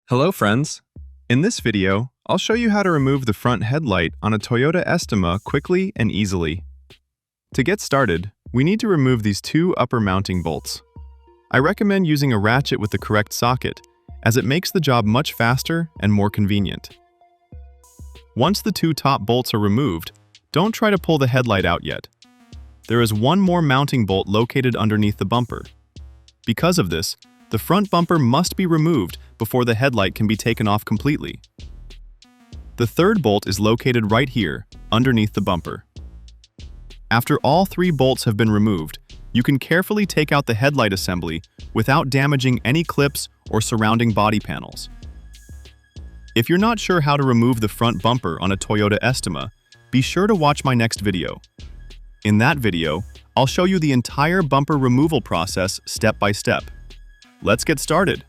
Hello friends! In this video, I'll show you how to remove the front headlight on a Toyota Estima quickly and easily. To get started, we need to remove these two upper mounting bolts. I recommend using a ratchet with the correct socket, as it makes the job much faster and more convenient. Once the two top bolts are removed, don't try to pull the headlight out yet. There is one more mounting bolt located underneath the bumper. Because of this, the front bumper must be removed before the headlight can be taken off completely. The third bolt is located right here, underneath the bumper. After all three bolts have been removed, you can carefully take out the headlight assembly without damaging any clips or surrounding body panels. If you're not sure how to remove the front bumper on a Toyota Estima, be sure to watch my next video. In that video, I'll show you the entire bumper removal process step by step. Let's get started.